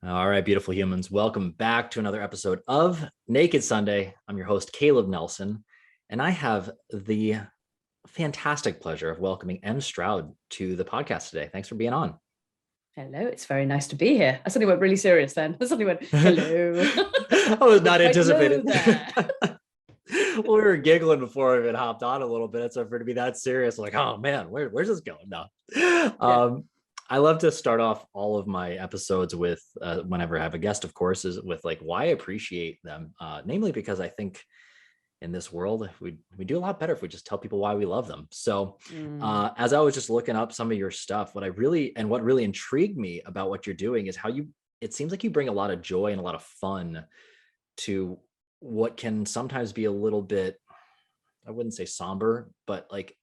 All right, beautiful humans. Welcome back to another episode of Naked Sunday. I'm your host, Caleb Nelson, and I have the fantastic pleasure of welcoming Em Stroud to the podcast today. Thanks for being on. Hello, it's very nice to be here. I suddenly went really serious then. I suddenly went, hello. I was not anticipating that. Well, we were giggling before we even hopped on a little bit. So for it to be that serious, like, oh man, where's this going now? Yeah. I love to start off all of my episodes with, whenever I have a guest, of course, is with like why I appreciate them. Namely because I think in this world, we do a lot better if we just tell people why we love them. So as I was just looking up some of your stuff, what really intrigued me about what you're doing is it seems like you bring a lot of joy and a lot of fun to what can sometimes be a little bit, I wouldn't say somber, but like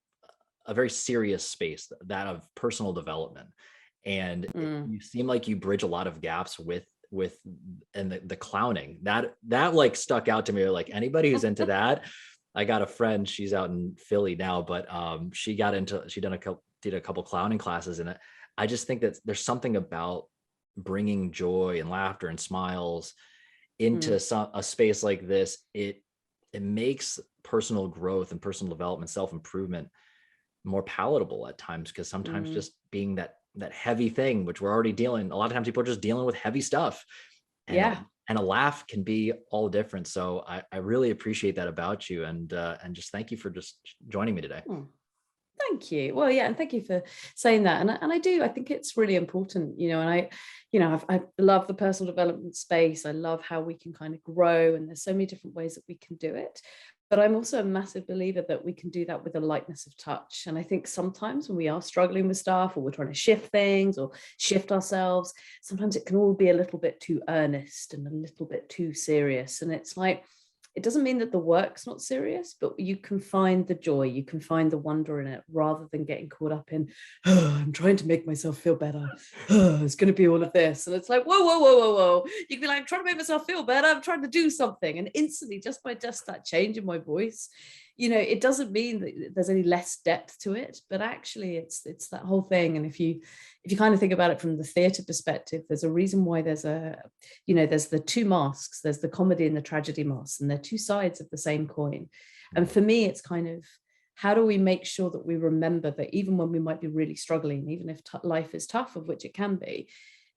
a very serious space, that of personal development. And you seem like you bridge a lot of gaps with and the clowning that like stuck out to me. Like anybody who's into that, I got a friend, she's out in Philly now, but she did a couple clowning classes, and I just think that there's something about bringing joy and laughter and smiles into a space like this. It makes personal growth and personal development, self-improvement more palatable at times, because sometimes just being that heavy thing, which we're already dealing, a lot of times people are just dealing with heavy stuff, and and a laugh can be all different. So I really appreciate that about you, and just thank you for just joining me today. Thank you. Well, yeah, and thank you for saying that. And I think it's really important, and I love the personal development space. I love how we can kind of grow, and there's so many different ways that we can do it. But I'm also a massive believer that we can do that with a lightness of touch. And I think sometimes when we are struggling with stuff, or we're trying to shift things or shift ourselves, sometimes it can all be a little bit too earnest and a little bit too serious. And it's like, it doesn't mean that the work's not serious, but you can find the joy, you can find the wonder in it, rather than getting caught up in, oh, I'm trying to make myself feel better. Oh, it's going to be all of this. And it's like, whoa, whoa, whoa, whoa, whoa. You can be like, I'm trying to make myself feel better. I'm trying to do something. And instantly, just by just that change in my voice, it doesn't mean that there's any less depth to it, but actually it's that whole thing. And if you kind of think about it from the theater perspective, there's a reason why there's the two masks, there's the comedy and the tragedy masks, and they're two sides of the same coin. And for me, it's kind of, how do we make sure that we remember that even when we might be really struggling, even if life is tough, of which it can be,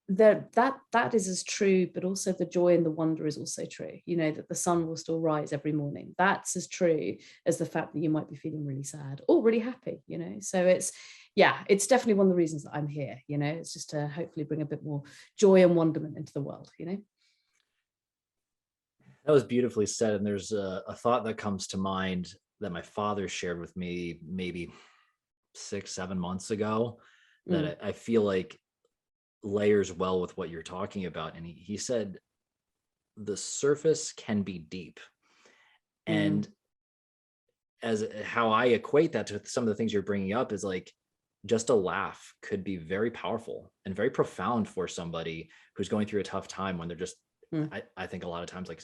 that is as true, but also the joy and the wonder is also true. That the sun will still rise every morning. That's as true as the fact that you might be feeling really sad or really happy. So it's definitely one of the reasons that I'm here. It's just to hopefully bring a bit more joy and wonderment into the world. That was beautifully said. And there's a thought that comes to mind that my father shared with me maybe 6-7 months ago, that I feel like layers well with what you're talking about. And he said, the surface can be deep. And as how I equate that to some of the things you're bringing up is like, just a laugh could be very powerful and very profound for somebody who's going through a tough time, when they're just, I think a lot of times, like,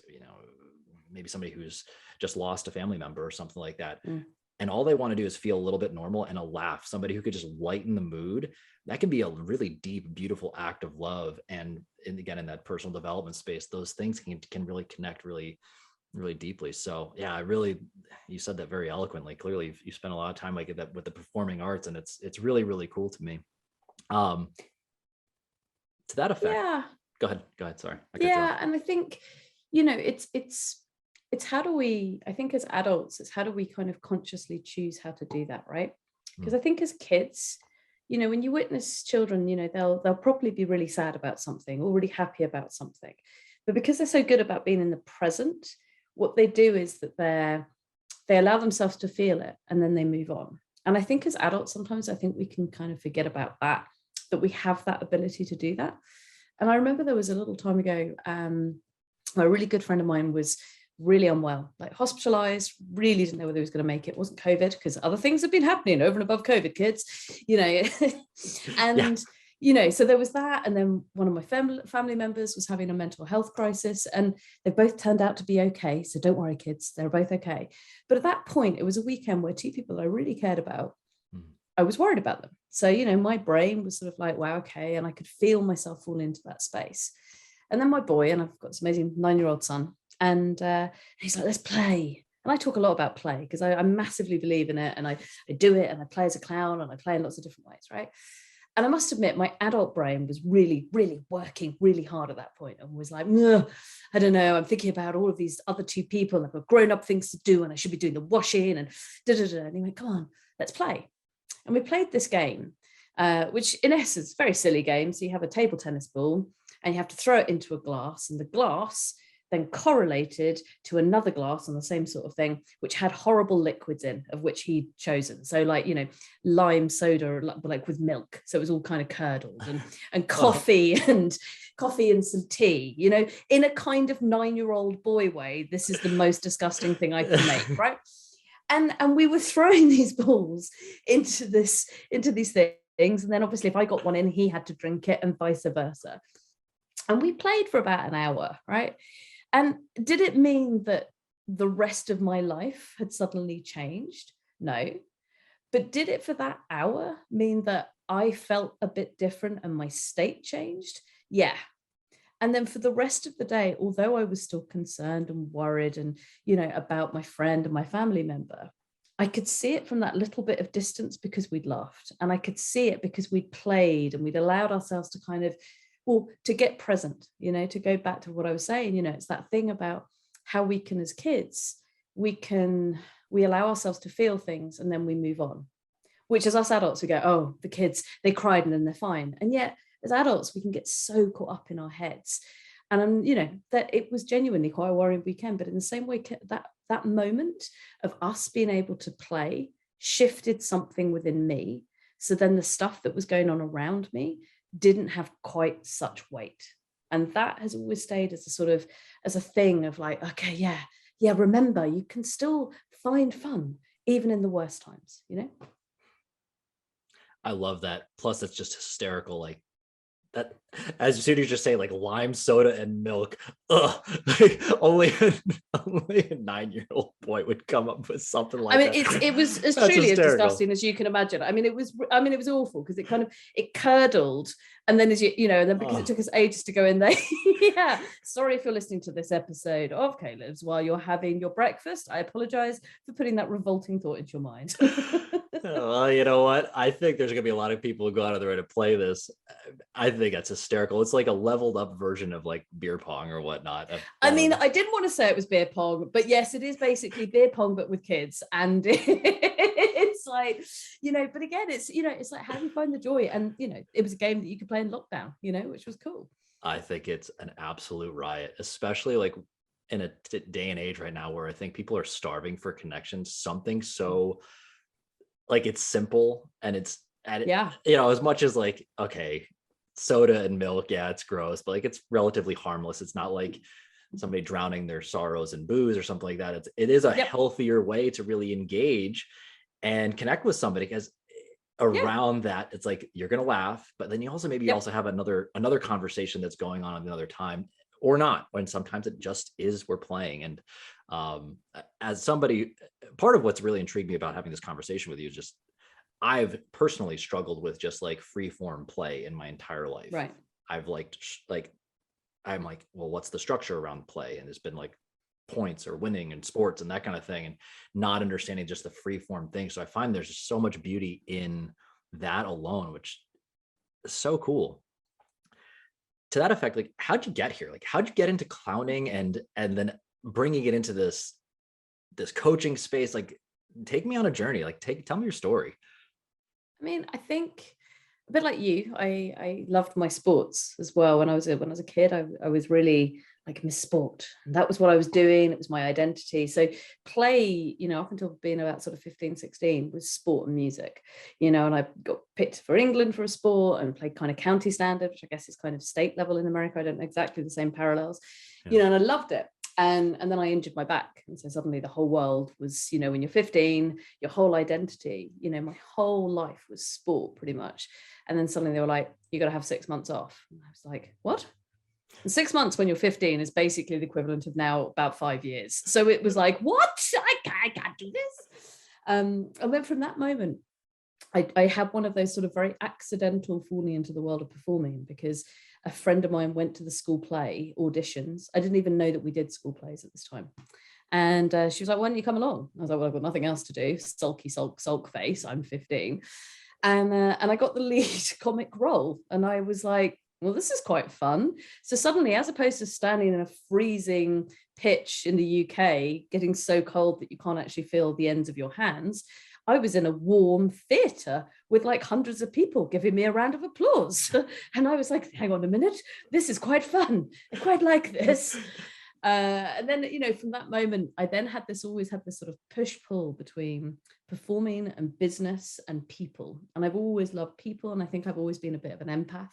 maybe somebody who's just lost a family member or something like that. And all they want to do is feel a little bit normal, and a laugh, somebody who could just lighten the mood, that can be a really deep, beautiful act of love. And again, in that personal development space, those things can really connect really, really deeply. So yeah, you said that very eloquently. Clearly you spend a lot of time like that with the performing arts, and it's really, really cool to me. To that effect. Yeah. Go ahead. Sorry. And I think, it's how do we, I think as adults, it's how do we kind of consciously choose how to do that, right? Because I think as kids, when you witness children, they'll probably be really sad about something or really happy about something. But because they're so good about being in the present, what they do is that they allow themselves to feel it, and then they move on. And I think as adults, sometimes I think we can kind of forget about that we have that ability to do that. And I remember there was a little time ago, a really good friend of mine was really unwell, like hospitalized, really didn't know whether he was going to make it. It wasn't COVID, because other things have been happening over and above COVID, kids, and so there was that. And then one of my family members was having a mental health crisis, and they both turned out to be okay. So don't worry, kids, they're both okay. But at that point, it was a weekend where two people I really cared about, I was worried about them. So, my brain was sort of like, wow, okay. And I could feel myself fall into that space. And then my boy, and I've got this amazing 9-year-old son, and he's like, let's play. And I talk a lot about play because I massively believe in it, and I do it, and I play as a clown, and I play in lots of different ways, right? And I must admit, my adult brain was really, really working really hard at that point, and was like, I don't know, I'm thinking about all of these other two people, and I've got grown-up things to do, and I should be doing the washing, and da-da-da. And he went, come on, let's play. And we played this game, which in essence, very silly game. So you have a table tennis ball, and you have to throw it into a glass, and the glass then correlated to another glass on the same sort of thing, which had horrible liquids in, of which he'd chosen. So like, lime soda, like with milk. So it was all kind of curdled, and coffee and some tea, in a kind of 9-year-old boy way. This is the most disgusting thing I can make, right? And we were throwing these balls into these things. And then obviously if I got one in, he had to drink it, and vice versa. And we played for about an hour, right? And did it mean that the rest of my life had suddenly changed? No. But did it for that hour mean that I felt a bit different and my state changed? Yeah. And then for the rest of the day, although I was still concerned and worried and, about my friend and my family member, I could see it from that little bit of distance because we'd laughed. And I could see it because we'd played and we'd allowed ourselves to kind of, to get present, to go back to what I was saying, it's that thing about how we can, as kids, we allow ourselves to feel things and then we move on, which as us adults, we go, oh, the kids, they cried and then they're fine. And yet as adults, we can get so caught up in our heads. And that it was genuinely quite a worrying weekend, but in the same way, that moment of us being able to play shifted something within me. So then the stuff that was going on around me didn't have quite such weight. And that has always stayed as a sort of, as a thing of like, okay, yeah, remember, you can still find fun even in the worst times, I love that. Plus it's just hysterical. Like that, as soon as you just say like lime soda and milk, like only a 9-year-old boy would come up with something like that. It was as truly as disgusting as you can imagine. It was awful because it curdled, and then and then because it took us ages to go in there. Yeah, sorry if you're listening to this episode of Caleb's while you're having your breakfast. I apologize for putting that revolting thought into your mind. Well, you know what? I think there's going to be a lot of people who go out of their way to play this. I think that's hysterical. It's like a leveled up version of like beer pong or whatnot. I didn't want to say it was beer pong, but yes, it is basically beer pong, but with kids. And it's like, but again, it's like, how do you find the joy? And, it was a game that you could play in lockdown, which was cool. I think it's an absolute riot, especially like in a day and age right now where I think people are starving for connections. Something so like it's simple and it's as much as like, okay, soda and milk, yeah, it's gross, but like it's relatively harmless. It's not like somebody drowning their sorrows in booze or something like that. It is a healthier way to really engage and connect with somebody, because around that, it's like you're gonna laugh, but then you also maybe also have another conversation that's going on another time, or not, when sometimes it just is we're playing. And as somebody, part of what's really intrigued me about having this conversation with you is just I've personally struggled with just like free form play in my entire life. Right. I've I'm like, well, what's the structure around play? And it's been like points or winning and sports and that kind of thing, and not understanding just the free form thing. So I find there's just so much beauty in that alone, which is so cool. To that effect, like, how'd you get here? Like, how'd you get into clowning and then bringing it into this coaching space? Like, take me on a journey. Like, tell me your story. I think a bit like you, I loved my sports as well. When I was a kid, I was really like Miss Sport, and that was what I was doing. It was my identity. So play, up until being about sort of 15, 16 was sport and music, and I got picked for England for a sport and played kind of county standard, which I guess is kind of state level in America. I don't know exactly the same parallels, and I loved it. And then I injured my back. And so suddenly the whole world was, when you're 15, your whole identity, my whole life was sport pretty much. And then suddenly they were like, you got to have 6 months off. And I was like, what? And 6 months when you're 15 is basically the equivalent of now about 5 years. So it was like, what? I can't do this. And then from that moment, I had one of those sort of very accidental falling into the world of performing, because a friend of mine went to the school play auditions. I didn't even know that we did school plays at this time. And she was like, why don't you come along? I was like, well, I've got nothing else to do. Sulky, sulk face. I'm 15. And I got the lead comic role. And I was like, well, this is quite fun. So suddenly, as opposed to standing in a freezing pitch in the UK, getting so cold that you can't actually feel the ends of your hands, I was in a warm theatre with like hundreds of people giving me a round of applause. And I was like, hang on a minute, this is quite fun. I quite like this. And then, from that moment, I then always had this sort of push-pull between performing and business and people. And I've always loved people. And I think I've always been a bit of an empath.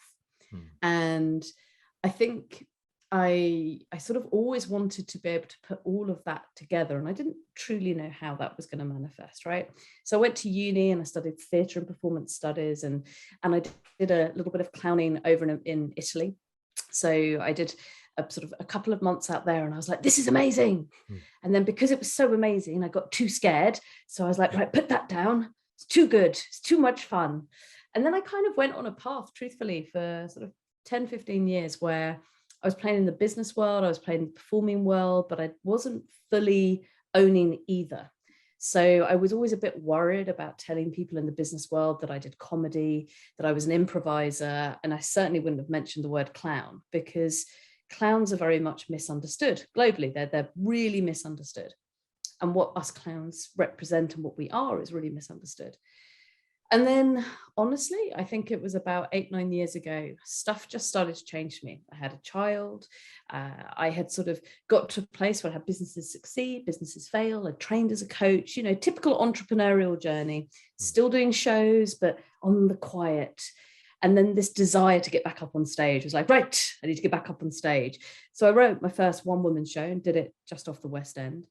And I think I sort of always wanted to be able to put all of that together, and I didn't truly know how that was going to manifest, right? So I went to uni and I studied theatre and performance studies, and I did a little bit of clowning over in Italy. So I did a couple of months out there, and I was like, this is amazing. And then because it was so amazing, I got too scared. So I was like, right, put that down. It's too good. It's too much fun. And then I kind of went on a path, truthfully, for sort of 10, 15 years where I was playing in the business world, I was playing in the performing world, but I wasn't fully owning either. So I was always a bit worried about telling people in the business world that I did comedy, that I was an improviser, and I certainly wouldn't have mentioned the word clown, because clowns are very much misunderstood globally. They're really misunderstood. And what us clowns represent and what we are is really misunderstood. And then, honestly, I think it was about 8, 9 years ago, stuff just started to change for me. I had a child. I had sort of got to a place where I had businesses succeed, businesses fail. I trained as a coach, typical entrepreneurial journey, still doing shows, but on the quiet. And then this desire to get back up on stage was like, right, I need to get back up on stage. So I wrote my first one-woman show and did it just off the West End,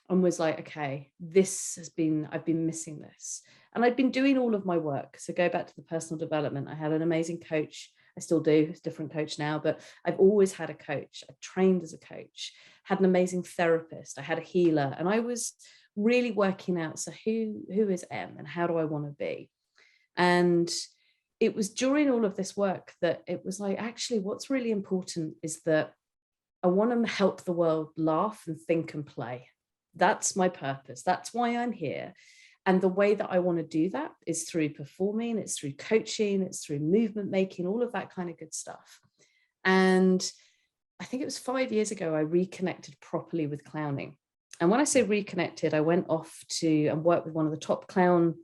and was like, okay, I've been missing this. And I'd been doing all of my work. So go back to the personal development. I had an amazing coach. I still do. It's a different coach now, but I've always had a coach. I trained as a coach, had an amazing therapist. I had a healer, and I was really working out, so who is Em and how do I want to be? And it was during all of this work that it was like, actually, what's really important is that I want to help the world laugh and think and play. That's my purpose. That's why I'm here. And the way that I want to do that is through performing, it's through coaching, it's through movement making, all of that kind of good stuff. And I think it was 5 years ago, I reconnected properly with clowning. And when I say reconnected, I went off to and worked with one of the top clown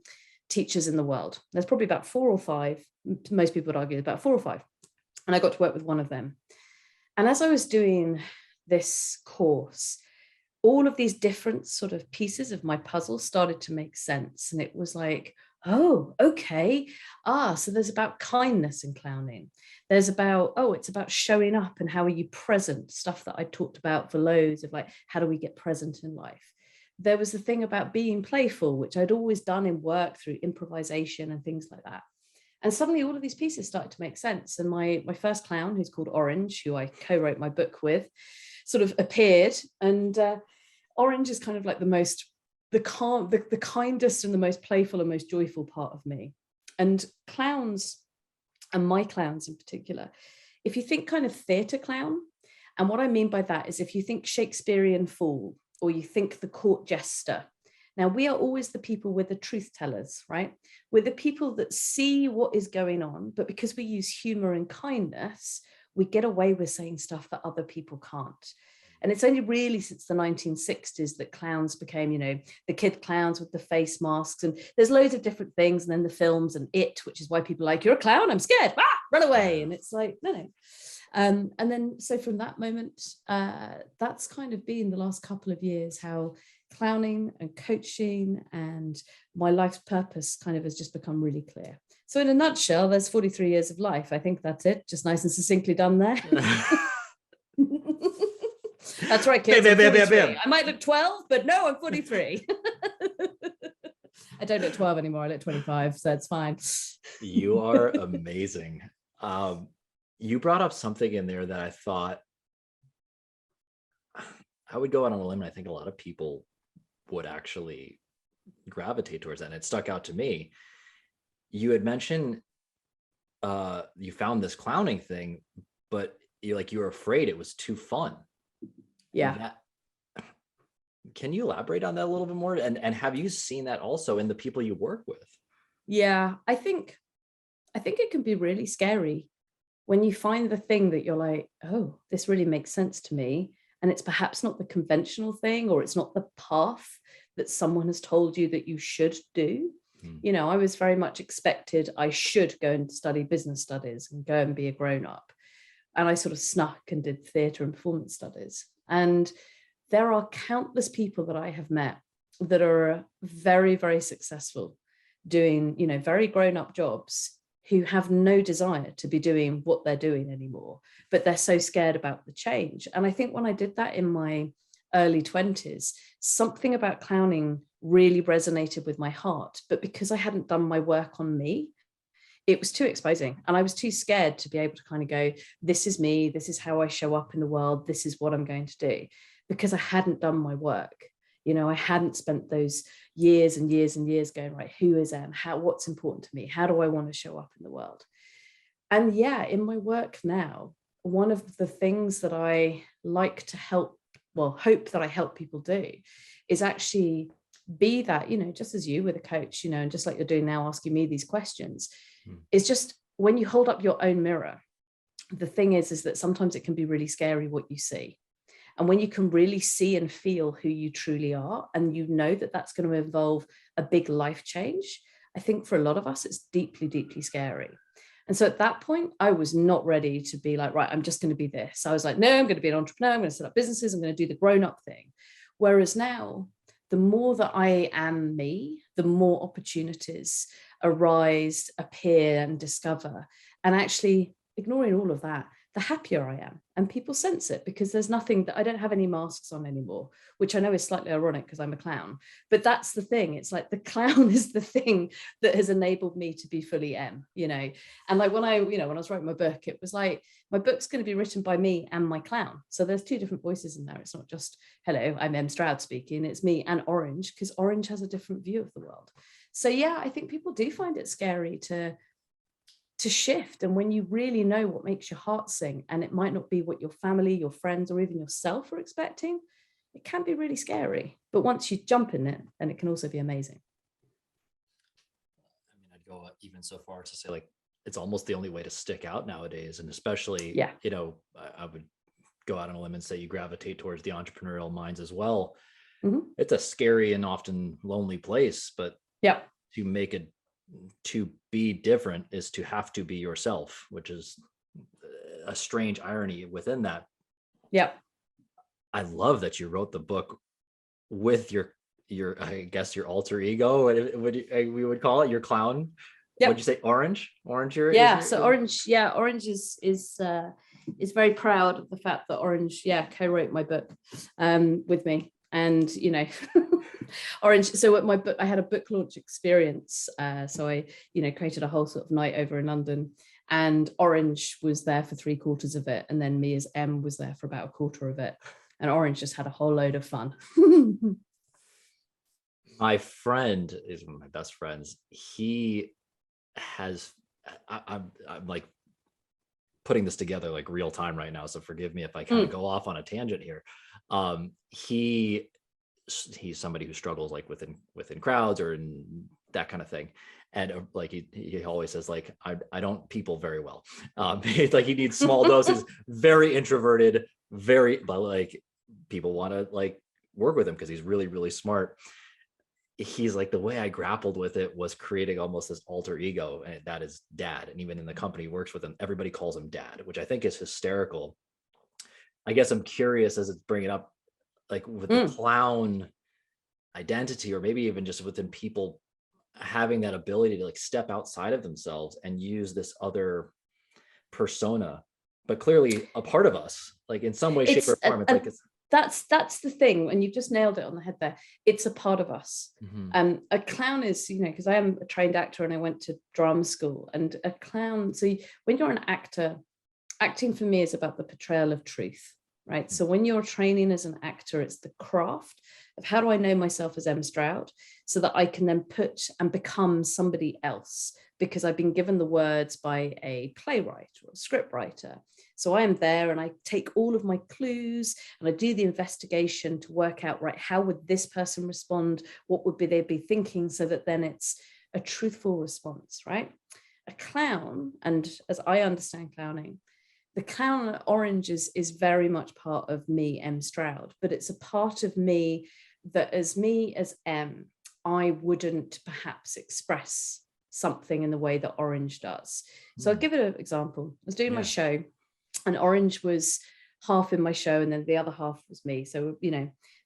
teachers in the world. There's probably about 4 or 5, most people would argue about 4 or 5. And I got to work with one of them. And as I was doing this course, all of these different sort of pieces of my puzzle started to make sense. And it was like, oh, okay. So there's about kindness in clowning. There's about, it's about showing up and how are you present, stuff that I talked about for loads of like, how do we get present in life? There was the thing about being playful, which I'd always done in work through improvisation and things like that. And suddenly all of these pieces started to make sense. And my first clown, who's called Orange, who I co-wrote my book with, sort of appeared. And Orange is kind of like the kindest and the most playful and most joyful part of me. And clowns, and my clowns in particular, if you think kind of theatre clown, and what I mean by that is if you think Shakespearean fool, or you think the court jester. Now, we are always the people, we're the truth tellers, right? We're the people that see what is going on, but because we use humor and kindness, we get away with saying stuff that other people can't. And it's only really since the 1960s that clowns became, the kid clowns with the face masks. And there's loads of different things. And then the films and It, which is why people are like, you're a clown, I'm scared, run away. And it's like, no. And then, so from that moment, that's kind of been the last couple of years, how clowning and coaching and my life's purpose kind of has just become really clear. So in a nutshell, there's 43 years of life. I think that's it. Just nice and succinctly done there. That's right, kids. I might look 12, but no, I'm 43. I don't look 12 anymore. I look 25, so it's fine. You are amazing. You brought up something in there that I thought I would go out on a limb, and I think a lot of people would actually gravitate towards that. And it stuck out to me. you had mentioned you found this clowning thing, but you were afraid it was too fun. Yeah. That, can you elaborate on that a little bit more? And have you seen that also in the people you work with? Yeah, I think it can be really scary when you find the thing that you're like, oh, this really makes sense to me. And it's perhaps not the conventional thing, or it's not the path that someone has told you that you should do. Hmm. I was very much expected I should go and study business studies and go and be a grown up. And I sort of snuck and did theatre and performance studies. And there are countless people that I have met that are very, very successful doing, very grown up jobs, who have no desire to be doing what they're doing anymore, but they're so scared about the change. And I think when I did that in my early 20s, something about clowning really resonated with my heart. But because I hadn't done my work on me, it was too exposing. And I was too scared to be able to kind of go, this is me, this is how I show up in the world, this is what I'm going to do, because I hadn't done my work. I hadn't spent those years and years and years going, right, who is Em? What's important to me? How do I want to show up in the world? And yeah, in my work now, one of the things that I like to hope that I help people do is actually be that, just as you with a coach, and just like you're doing now, asking me these questions, is just when you hold up your own mirror, the thing is that sometimes it can be really scary what you see. And when you can really see and feel who you truly are, and that that's going to involve a big life change, I think for a lot of us, it's deeply, deeply scary. And so at that point, I was not ready to be like, right, I'm just going to be this. I was like, no, I'm going to be an entrepreneur. I'm going to set up businesses. I'm going to do the grown-up thing. Whereas now, the more that I am me, the more opportunities arise, appear, and discover. And actually, ignoring all of that, the happier I am. And people sense it, because there's nothing that I don't have any masks on anymore, which I know is slightly ironic because I'm a clown. But that's the thing. It's like the clown is the thing that has enabled me to be fully Em, And like when I was writing my book, it was like, my book's going to be written by me and my clown. So there's two different voices in there. It's not just, hello, I'm Em Stroud speaking. It's me and Orange, because Orange has a different view of the world. So yeah, I think people do find it scary to shift. And when you really know what makes your heart sing, and it might not be what your family, your friends, or even yourself are expecting, it can be really scary. But once you jump in it, then it can also be amazing. I mean, I'd go even so far to say, like, it's almost the only way to stick out nowadays. And especially, Yeah. I would go out on a limb and say you gravitate towards the entrepreneurial minds as well. Mm-hmm. It's a scary and often lonely place, but yeah, to be different is to have to be yourself, which is a strange irony within that. Yeah. I love that you wrote the book with your I guess your alter ego, we would call it, your clown. Yep. What'd you say? Orange? Orange is very proud of the fact that Orange co-wrote my book with me. And Orange, so at my book, I had a book launch experience, so I created a whole sort of night over in London, and Orange was there for 3/4 of it, and then me as Em was there for about 1/4 of it, and Orange just had a whole load of fun. My friend is one of my best friends. He has, I'm like putting this together like real time right now, so forgive me if I kind of go off on a tangent here. He's somebody who struggles like within crowds or in that kind of thing, and like he always says, like, I don't people very well. Like he needs small doses, very introverted, but like people want to like work with him because he's really, really smart. He's like, the way I grappled with it was creating almost this alter ego, and that is Dad. And even in the company he works with him, everybody calls him Dad, which I think is hysterical. I guess I'm curious, as it's bringing up, like with the clown identity, or maybe even just within people having that ability to like step outside of themselves and use this other persona, but clearly a part of us, like in some way, shape, or form. It's like that's the thing, and you've just nailed it on the head there. It's a part of us. A clown is, because I am a trained actor and I went to drama school, and a clown, so when you're an actor, acting for me is about the portrayal of truth, right? So when you're training as an actor, it's the craft of how do I know myself as Em Stroud so that I can then put and become somebody else, because I've been given the words by a playwright or a script writer. So I am there and I take all of my clues and I do the investigation to work out, right, how would this person respond? What would they be thinking, so that then it's a truthful response, right? A clown, and as I understand clowning, the clown at Orange is very much part of me, Em Stroud, but it's a part of me that as Em, I wouldn't perhaps express something in the way that Orange does. So I'll give it an example. I was doing my show and Orange was half in my show and then the other half was me. So,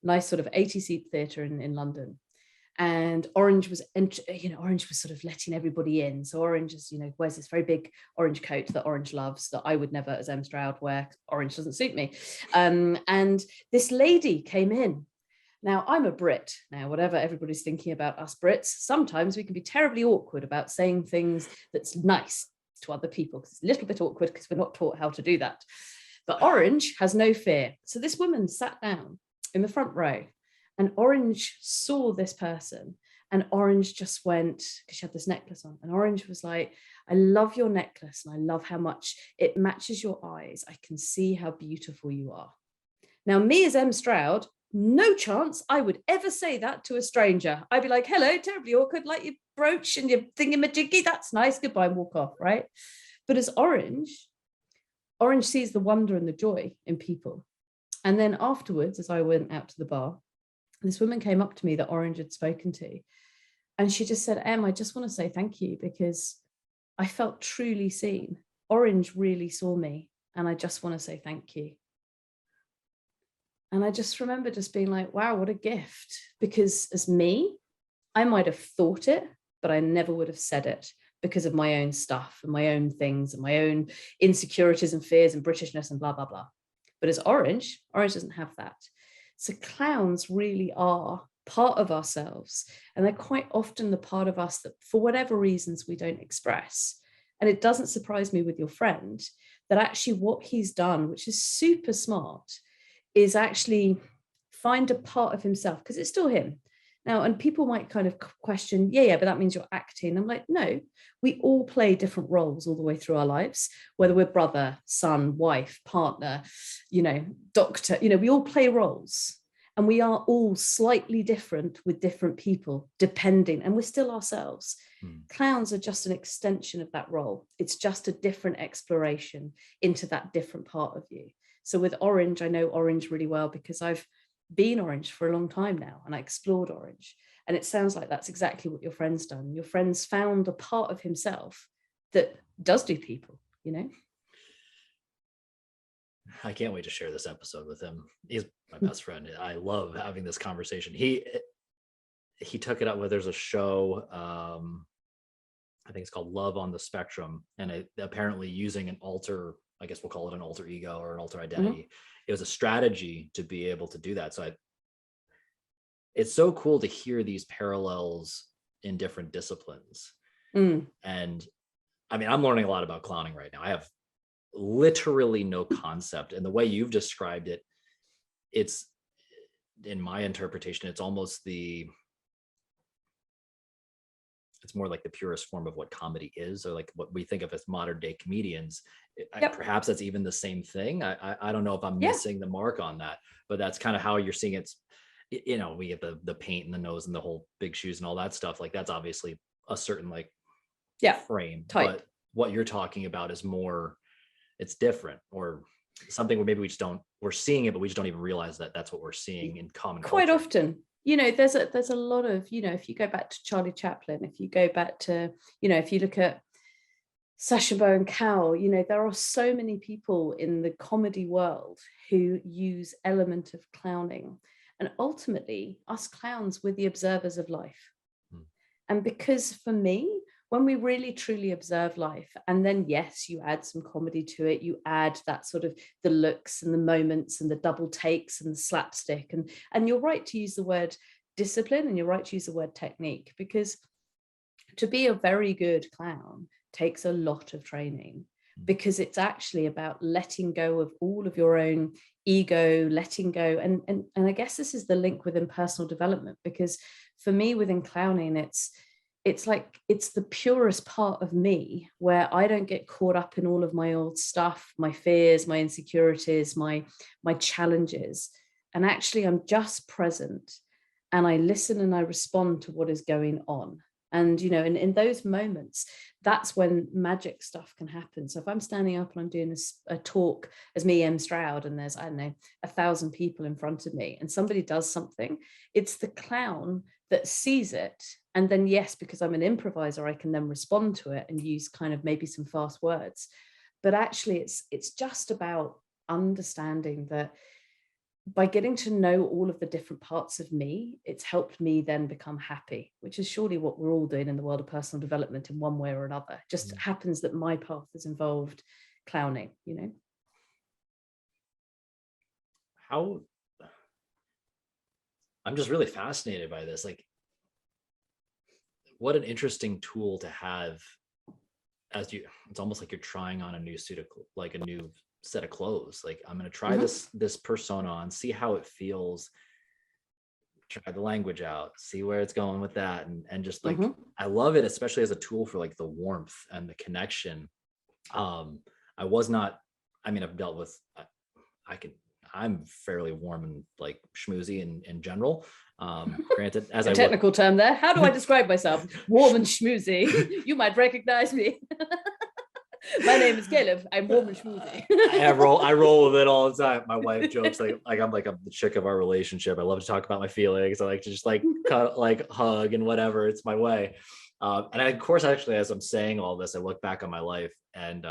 nice sort of 80-seat theatre in London. And Orange was sort of letting everybody in. So Orange is, wears this very big orange coat that Orange loves, that I would never, as Em Stroud, wear. Orange doesn't suit me. And this lady came in. Now, I'm a Brit. Now, whatever everybody's thinking about us Brits, sometimes we can be terribly awkward about saying things that's nice to other people, because it's a little bit awkward because we're not taught how to do that. But Orange has no fear. So this woman sat down in the front row, and Orange saw this person, and Orange just went, because she had this necklace on, and Orange was like, I love your necklace and I love how much it matches your eyes. I can see how beautiful you are. Now, me as Em Stroud, no chance I would ever say that to a stranger. I'd be like, hello, terribly awkward, like your brooch and your thingamajiggy, that's nice, goodbye, and walk off, right? But as Orange sees the wonder and the joy in people. And then afterwards, as I went out to the bar, this woman came up to me that Orange had spoken to, and she just said, Em, I just want to say thank you, because I felt truly seen. Orange really saw me, and I just want to say thank you. And I just remember just being like, wow, what a gift. Because as me, I might have thought it, but I never would have said it because of my own stuff and my own things and my own insecurities and fears and Britishness and blah, blah, blah. But as Orange doesn't have that. So clowns really are part of ourselves. And they're quite often the part of us that for whatever reasons we don't express. And it doesn't surprise me with your friend that actually what he's done, which is super smart, is actually find a part of himself, because it's still him. Now, and people might kind of question, but that means you're acting. I'm like, no, we all play different roles all the way through our lives, whether we're brother, son, wife, partner, doctor, we all play roles. And we are all slightly different with different people, depending, and we're still ourselves. Clowns are just an extension of that role. It's just a different exploration into that different part of you. So with Orange, I know Orange really well because I've been Orange for a long time now, and I explored Orange. And it sounds like that's exactly what your friend's done. Your friend's found a part of himself that does do people, I can't wait to share this episode with him. He's my best friend. I love having this conversation. He took it up where there's a show, I think it's called Love on the Spectrum, and apparently using an alter, I guess we'll call it an alter ego or an alter identity. It was a strategy to be able to do that. So it's so cool to hear these parallels in different disciplines. And I mean, I'm learning a lot about clowning right now. I have literally no concept. And the way you've described it, it's, in my interpretation, it's almost it's more like the purest form of what comedy is, or like what we think of as modern day comedians. Perhaps that's even the same thing. I don't know if I'm missing the mark on that, but that's kind of how you're seeing it. We get the paint and the nose and the whole big shoes and all that stuff. Like that's obviously a certain frame, type. But what you're talking about is more, it's different, or something where maybe we're seeing it, but we just don't even realize that that's what we're seeing in common quite culture. Often. There's a lot of, if you go back to Charlie Chaplin, if you go back to, if you look at Sacha Baron Cow, there are so many people in the comedy world who use element of clowning. And ultimately, us clowns, we're the observers of life. And because for me, when we really truly observe life, and then yes, you add some comedy to it, you add that sort of the looks and the moments and the double takes and the slapstick, and you're right to use the word discipline, and you're right to use the word technique, because to be a very good clown takes a lot of training, because it's actually about letting go of all of your own ego, letting go. And I guess this is the link within personal development, because for me within clowning, it's like it's the purest part of me, where I don't get caught up in all of my old stuff, my fears, my insecurities, my challenges. And actually I'm just present, and I listen and I respond to what is going on. And in those moments, that's when magic stuff can happen. So if I'm standing up and I'm doing a talk as me, Em Stroud, and there's, I don't know, 1,000 people in front of me, and somebody does something, it's the clown that sees it. And then, yes, because I'm an improviser, I can then respond to it and use kind of maybe some fast words. But actually, it's just about understanding that by getting to know all of the different parts of me, it's helped me then become happy, which is surely what we're all doing in the world of personal development in one way or another. It just happens that my path has involved clowning, How, I'm just really fascinated by this. Like, what an interesting tool to have it's almost like you're trying on a new suit of, like a new set of clothes. Like, I'm going to try this persona on, see how it feels, try the language out, see where it's going with that. And just like, I love it, especially as a tool for like the warmth and the connection. I was not, I mean, I've dealt with, I'm fairly warm and like schmoozy in general. Granted, as a technical term there. How do I describe myself? Warm and schmoozy. You might recognize me. My name is Caleb. I'm warm and schmoozy. I roll with it all the time. My wife jokes like I'm the chick of our relationship. I love to talk about my feelings. I like to just like cut, like hug and whatever. It's my way. And of course, actually, as I'm saying all this, I look back on my life, and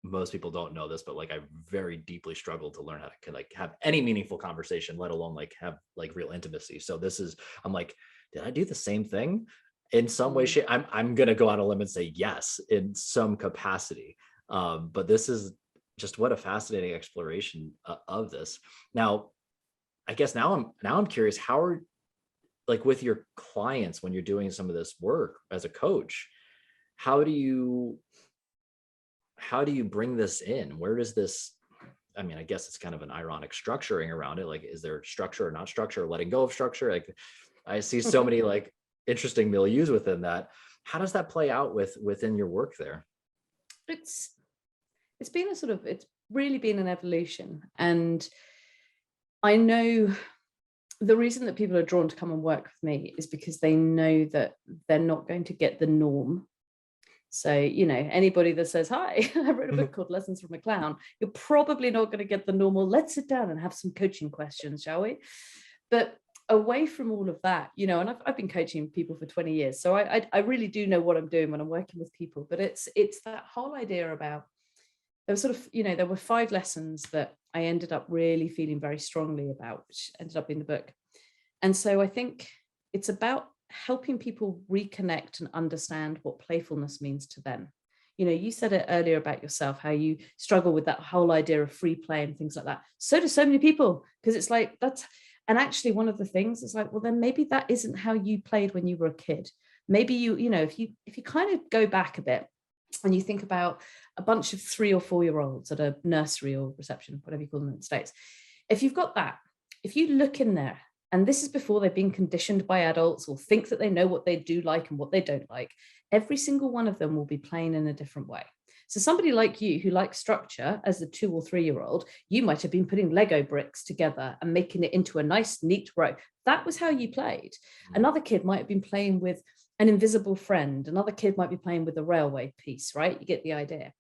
most people don't know this, but like I very deeply struggled to learn how to like have any meaningful conversation, let alone like have like real intimacy. So I'm like, did I do the same thing? In some way, shape, I'm gonna go on a limb and say yes, in some capacity. But this is just what a fascinating exploration of this. Now, I guess now I'm curious, how are, like, with your clients when you're doing some of this work as a coach, how do you bring this in? Where does this, I mean, I guess it's kind of an ironic structuring around it. Like, is there structure or not structure, or letting go of structure? Like, I see so many like interesting milieus within that. How does that play out within your work there? It's been it's really been an evolution. And I know the reason that people are drawn to come and work with me is because they know that they're not going to get the norm. So, anybody that says, hi, I've written a book called Lessons from a Clown, you're probably not going to get the normal, let's sit down and have some coaching questions, shall we? But away from all of that, and I've been coaching people for 20 years. So I really do know what I'm doing when I'm working with people. But it's that whole idea about, there was there were 5 lessons that I ended up really feeling very strongly about, which ended up in the book. And so I think it's about helping people reconnect and understand what playfulness means to them. You said it earlier about yourself, how you struggle with that whole idea of free play and things like that. So do so many people, because it's like that's, and actually one of the things is like, well, then maybe that isn't how you played when you were a kid. Maybe if you kind of go back a bit and you think about a bunch of 3 or 4 year olds at a nursery or reception, whatever you call them in the States, if you've got that, if you look in there, and this is before they've been conditioned by adults or think that they know what they do like and what they don't like, every single one of them will be playing in a different way. So somebody like you who likes structure as a 2 or 3 year old, you might have been putting Lego bricks together and making it into a nice, neat row. That was how you played. Another kid might have been playing with an invisible friend. Another kid might be playing with a railway piece, right? You get the idea.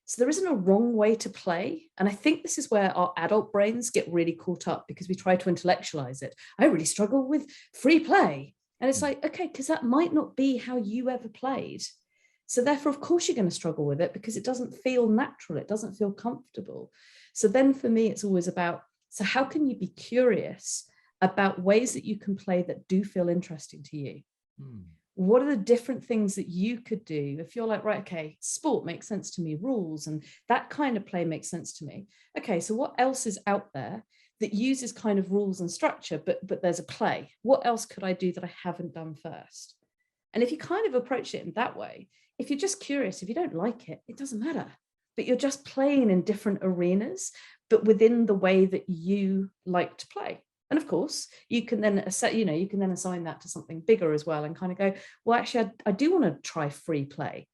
So there isn't a wrong way to play. And I think this is where our adult brains get really caught up, because we try to intellectualize it. I really struggle with free play. And it's like, okay, because that might not be how you ever played. So therefore, of course, you're going to struggle with it because it doesn't feel natural. It doesn't feel comfortable. So then for me, it's always about, so how can you be curious about ways that you can play that do feel interesting to you? What are the different things that you could do if you're like, right, okay, sport makes sense to me, rules and that kind of play makes sense to me. Okay, so what else is out there that uses kind of rules and structure, but there's a play? What else could I do that I haven't done first? And if you kind of approach it in that way, if you're just curious, if you don't like it, it doesn't matter. But you're just playing in different arenas. but within the way that you like to play. And of course, you can then you can then assign that to something bigger as well, and kind of go, well, actually, I do want to try free play.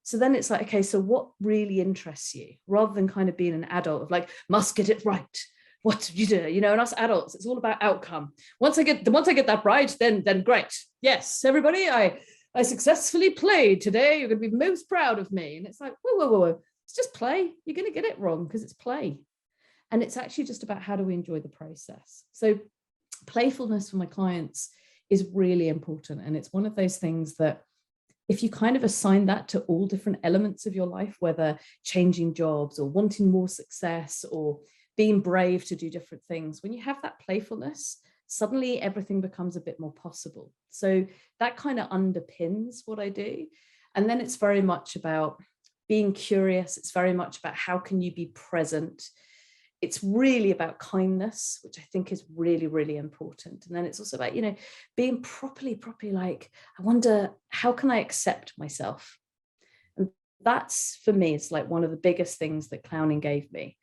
So then it's like, okay, so what really interests you, rather than kind of being an adult of like, must get it right. What do you do? You know, and us adults, it's all about outcome. Once I get that right, then great. Yes, everybody, I successfully played today. You're going to be most proud of me. And it's like, whoa. It's just play. You're going to get it wrong because it's play. And it's actually just about how do we enjoy the process. So playfulness for my clients is really important. And it's one of those things that if you kind of assign that to all different elements of your life, whether changing jobs or wanting more success or being brave to do different things, when you have that playfulness, suddenly everything becomes a bit more possible. So that kind of underpins what I do. And then it's very much about being curious. It's very much about how can you be present. It's really about kindness, which I think is really, really important. And then it's also about, being properly like, I wonder, how can I accept myself? And that's, for me, it's like one of the biggest things that clowning gave me.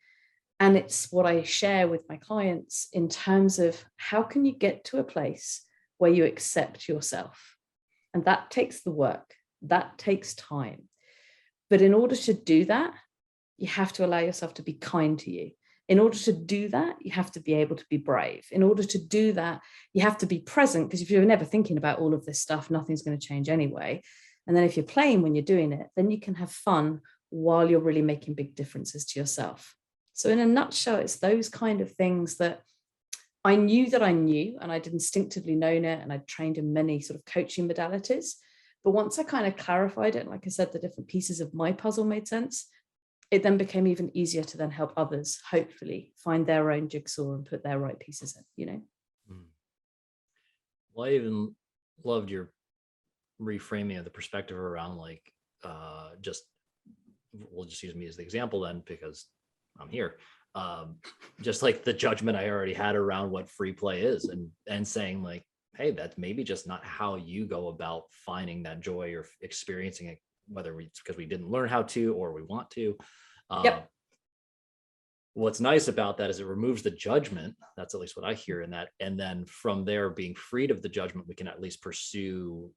And it's what I share with my clients in terms of how can you get to a place where you accept yourself? And that takes the work, that takes time. But in order to do that, you have to allow yourself to be kind to you. In order to do that, you have to be able to be brave. In order to do that, you have to be present, because if you're never thinking about all of this stuff, nothing's going to change anyway. And then if you're playing when you're doing it, then you can have fun while you're really making big differences to yourself. So in a nutshell, it's those kind of things that I knew, and I'd instinctively known it, and I'd trained in many sort of coaching modalities. But once I kind of clarified it, like I said, the different pieces of my puzzle made sense, it then became even easier to then help others, hopefully, find their own jigsaw and put their right pieces in, Well, I even loved your reframing of the perspective around like, we'll just use me as the example then, because I'm here. Just like the judgment I already had around what free play is, and saying like, hey, that's maybe just not how you go about finding that joy or experiencing it, whether it's because we didn't learn how to or we want to. Yep. What's nice about that is it removes the judgment. That's at least what I hear in that. And then from there, being freed of the judgment, we can at least pursue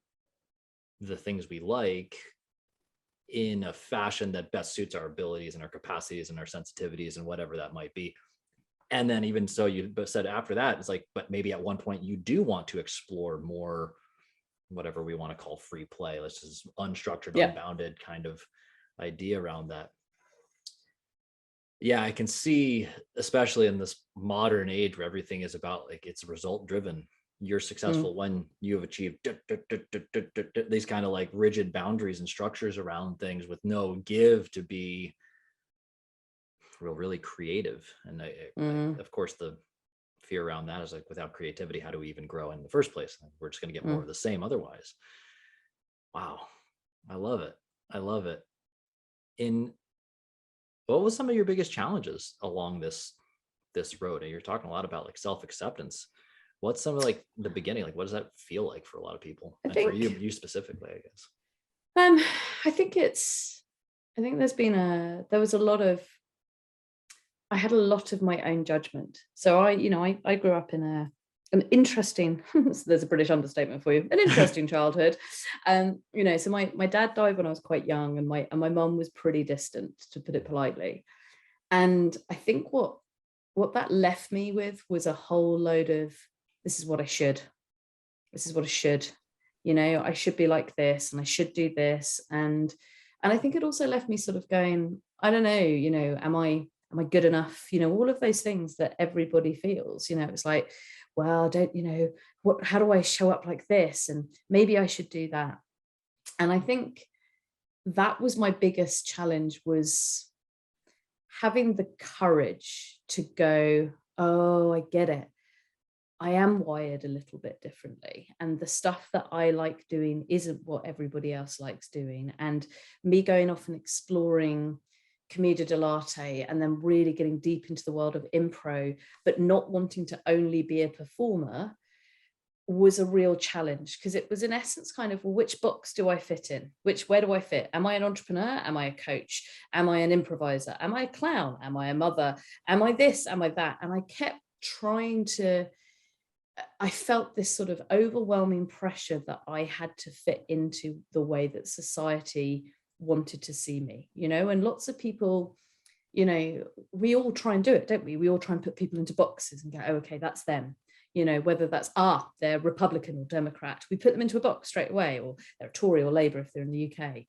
the things we like in a fashion that best suits our abilities and our capacities and our sensitivities and whatever that might be. And then even so, you said after that, it's like, but maybe at one point you do want to explore more, whatever we want to call free play. Let's just unstructured, unbounded kind of idea around that. Yeah, I can see, especially in this modern age where everything is about like, it's result driven. You're successful when you have achieved these kind of like rigid boundaries and structures around things with no give to be really creative. And I, of course, the fear around that is like, without creativity, how do we even grow in the first place? We're just going to get more of the same otherwise. Wow. I love it. I love it. What was some of your biggest challenges along this road? And you're talking a lot about like self-acceptance. What's some of like the beginning? Like, what does that feel like for a lot of people? And for you specifically, I guess. I think I had a lot of my own judgment. So I grew up in an interesting, there's a British understatement for you, an interesting childhood. So my dad died when I was quite young, and my mum was pretty distant, to put it politely. And I think what that left me with was a whole load of, this is what I should, I should be like this, and I should do this. And I think it also left me sort of going, I don't know, am I good enough? All of those things that everybody feels, it's like, well, how do I show up like this? And maybe I should do that. And I think that was my biggest challenge, was having the courage to go, oh, I get it. I am wired a little bit differently, and the stuff that I like doing isn't what everybody else likes doing. And me going off and exploring commedia dell'arte, and then really getting deep into the world of impro, but not wanting to only be a performer, was a real challenge, because it was in essence kind of, well, which box do I fit in? Where do I fit? Am I an entrepreneur? Am I a coach? Am I an improviser? Am I a clown? Am I a mother? Am I this? Am I that? And I kept trying to, I felt this sort of overwhelming pressure that I had to fit into the way that society wanted to see me, and lots of people, we all try and do it, don't we? We all try and put people into boxes and go, oh, okay, that's them. Whether that's, they're Republican or Democrat, we put them into a box straight away, or they're Tory or Labour if they're in the UK,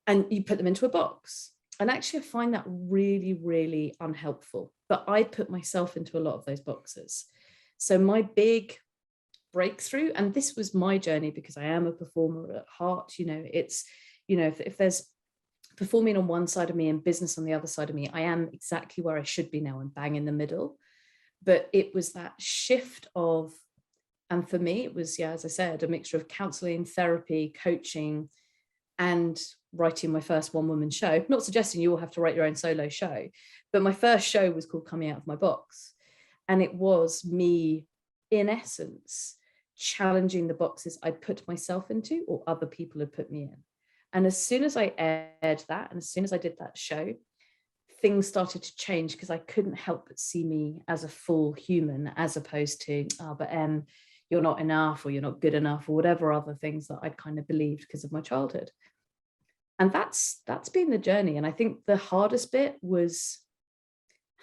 and you put them into a box. And actually, I find that really, really unhelpful. But I put myself into a lot of those boxes. So my big breakthrough, and this was my journey because I am a performer at heart, it's, if there's performing on one side of me and business on the other side of me, I am exactly where I should be now. I'm bang in the middle. But it was that shift of, and for me, it was, as I said, a mixture of counseling, therapy, coaching, and writing my first one-woman show. Not suggesting you all have to write your own solo show, but my first show was called Coming Out of My Box. And it was me, in essence, challenging the boxes I'd put myself into or other people had put me in. And as soon as I aired that, and as soon as I did that show, things started to change, because I couldn't help but see me as a full human, as opposed to, but you're not enough, or you're not good enough, or whatever other things that I'd kind of believed because of my childhood. And that's been the journey. And I think the hardest bit was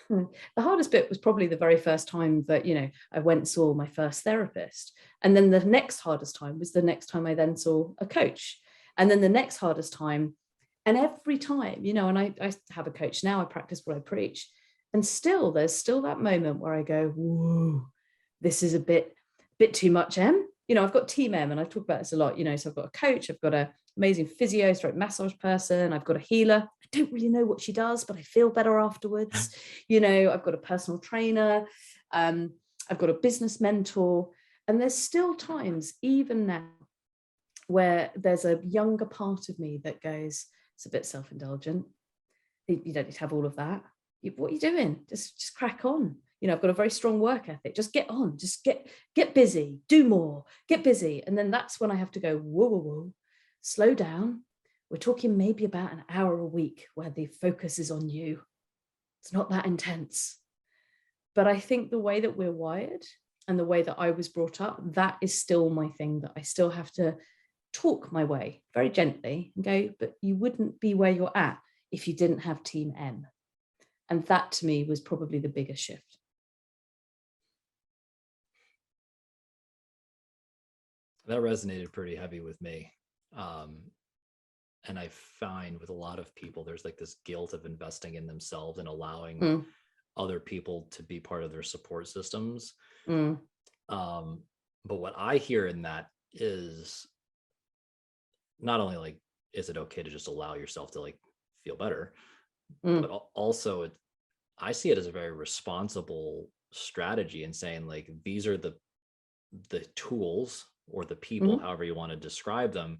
probably the very first time that, I went and saw my first therapist. And then the next hardest time was the next time I then saw a coach. And then the next hardest time, and every time, and I have a coach now, I practice what I preach. And there's still that moment where I go, whoa, this is a bit too much, Em. I've got Team M, and I talk about this a lot, so I've got a coach, I've got an amazing physio stroke massage person, I've got a healer. I don't really know what she does, but I feel better afterwards. I've got a personal trainer, I've got a business mentor. And there's still times, even now, where there's a younger part of me that goes, it's a bit self-indulgent. You don't need to have all of that. What are you doing? Just crack on. I've got a very strong work ethic. Just get on, just get busy, do more, get busy. And then that's when I have to go, whoa, slow down. We're talking maybe about an hour a week where the focus is on you. It's not that intense. But I think the way that we're wired and the way that I was brought up, that is still my thing, that I still have to talk my way very gently and go, but you wouldn't be where you're at if you didn't have Team M. And that to me was probably the biggest shift. That resonated pretty heavy with me. And I find with a lot of people, there's like this guilt of investing in themselves and allowing other people to be part of their support systems. But what I hear in that is not only like, is it okay to just allow yourself to like feel better, but also I see it as a very responsible strategy in saying like, these are the tools or the people, however you want to describe them,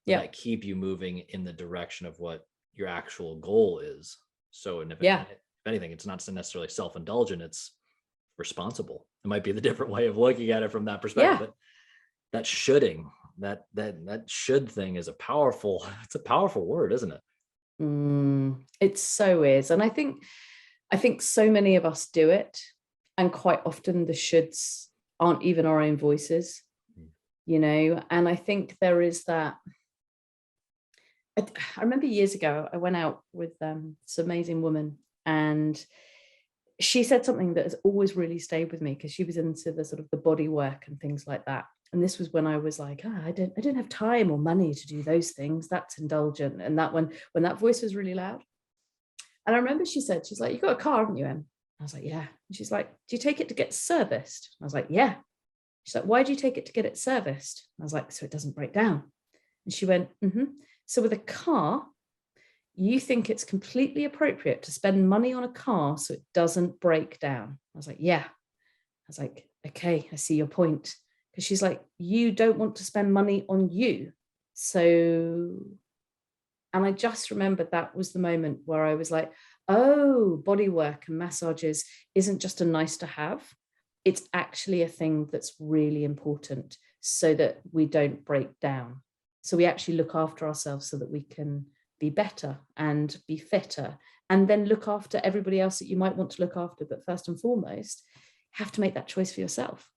that keep you moving in the direction of what your actual goal is. So, and if anything, it's not necessarily self-indulgent, it's responsible. It might be the different way of looking at it from that perspective. But that shoulding, that should thing is it's a powerful word, isn't it? It so is. And I think so many of us do it. And quite often the shoulds aren't even our own voices, and I think there is that. I remember years ago, I went out with this amazing woman, and she said something that has always really stayed with me, because she was into the sort of the body work and things like that. And this was when I was like, I don't have time or money to do those things. That's indulgent. And that when that voice was really loud. And I remember she's like, you got a car, haven't you, Em? I was like, yeah. And she's like, do you take it to get serviced? I was like, yeah. She's like, why do you take it to get it serviced? I was like, so it doesn't break down. And she went, So with a car, you think it's completely appropriate to spend money on a car so it doesn't break down? I was like, yeah. I was like, okay, I see your point. Because she's like, you don't want to spend money on you. So, and I just remembered that was the moment where I was like, oh, body work and massages isn't just a nice to have. it's actually a thing that's really important so that we don't break down. So we actually look after ourselves so that we can be better and be fitter, and then look after everybody else that you might want to look after. But first and foremost, have to make that choice for yourself,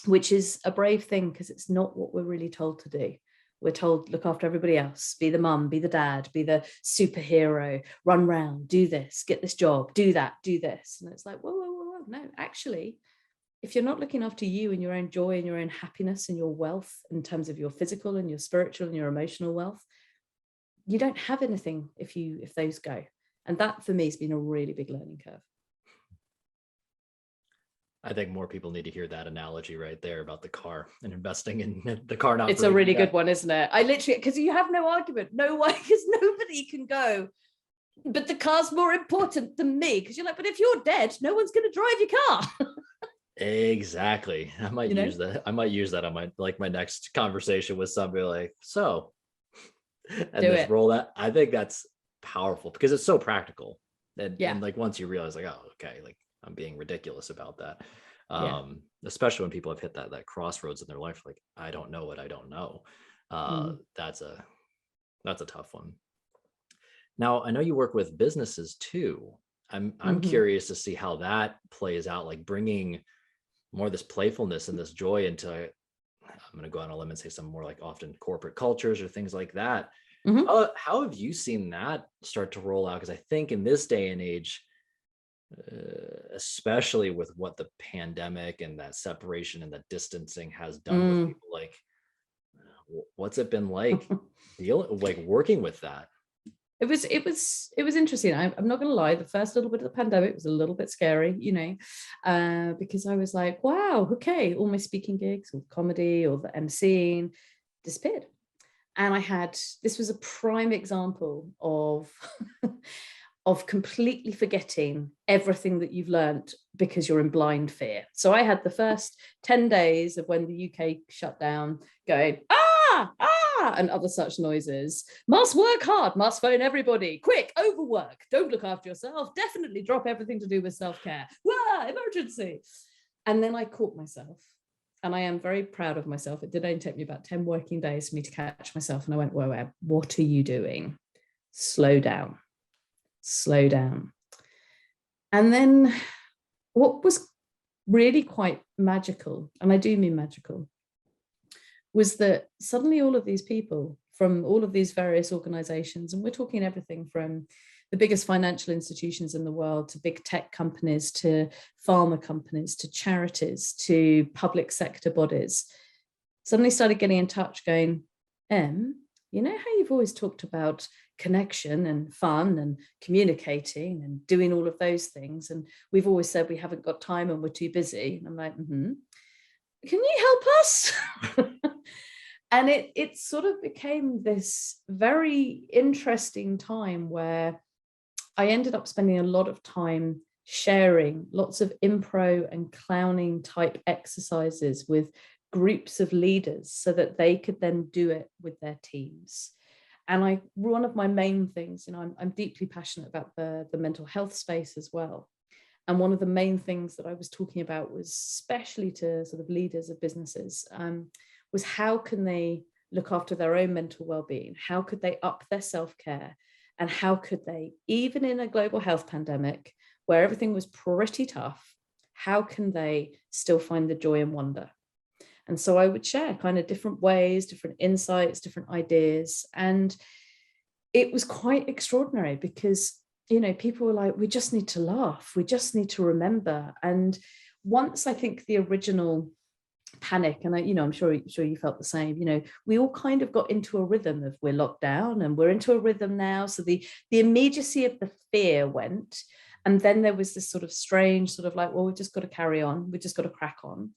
which is a brave thing, because it's not what we're really told to do. We're told, look after everybody else, be the mum, be the dad, be the superhero, run round, do this, get this job, do that, do this. And it's like, whoa, whoa, whoa, whoa. No, actually, if you're not looking after you and your own joy and your own happiness and your wealth in terms of your physical and your spiritual and your emotional wealth, you don't have anything if those go. And that for me has been a really big learning curve. I think more people need to hear that analogy right there about the car and investing in the car. It's a really good one, isn't it? I literally, because you have no argument, no way, because nobody can go, but the car's more important than me. Because you're like, but if you're dead, no one's going to drive your car. Exactly. I might use that. I might use that on my next conversation with somebody, like, so, and Do this it. roll that. I think that's powerful because it's so practical. And like, once you realize, like, oh, okay, like, I'm being ridiculous about that. Especially when people have hit that crossroads in their life, like, I don't know what I don't know. That's a tough one. Now, I know you work with businesses too. I'm curious to see how that plays out, like bringing more of this playfulness and this joy into, I'm going to go on a limb and say some more like often corporate cultures or things like that. How have you seen that start to roll out? Because I think in this day and age, especially with what the pandemic and that separation and that distancing has done with people, like, what's it been like working with that? It was interesting. I'm not going to lie. The first little bit of the pandemic was a little bit scary, because I was like, wow, okay, all my speaking gigs or comedy or the emceeing disappeared. And this was a prime example of of completely forgetting everything that you've learned because you're in blind fear. So I had the first 10 days of when the UK shut down going, and other such noises. Must work hard, must phone everybody, quick, overwork, don't look after yourself, definitely drop everything to do with self-care. Emergency. And then I caught myself. And I am very proud of myself. It did only take me about 10 working days for me to catch myself. And I went, whoa, what are you doing? Slow down. And then what was really quite magical, and I do mean magical, was that suddenly all of these people from all of these various organizations, and we're talking everything from the biggest financial institutions in the world to big tech companies to pharma companies to charities to public sector bodies, suddenly started getting in touch going, Em, you know how you've always talked about connection and fun and communicating and doing all of those things, and we've always said we haven't got time and we're too busy. And I'm like, can you help us? And it sort of became this very interesting time where I ended up spending a lot of time sharing lots of impro and clowning type exercises with groups of leaders so that they could then do it with their teams. And one of my main things, I'm deeply passionate about the mental health space as well. And one of the main things that I was talking about was, especially to sort of leaders of businesses, was how can they look after their own mental well-being? How could they up their self-care? And how could they, even in a global health pandemic where everything was pretty tough, how can they still find the joy and wonder? And so I would share kind of different ways, different insights, different ideas. And it was quite extraordinary because, people were like, we just need to laugh. We just need to remember. And once I think the original panic, and I'm sure you felt the same, we all kind of got into a rhythm of we're locked down and we're into a rhythm now. So the immediacy of the fear went. And then there was this sort of strange sort of like, well, we've just got to carry on. We've just got to crack on.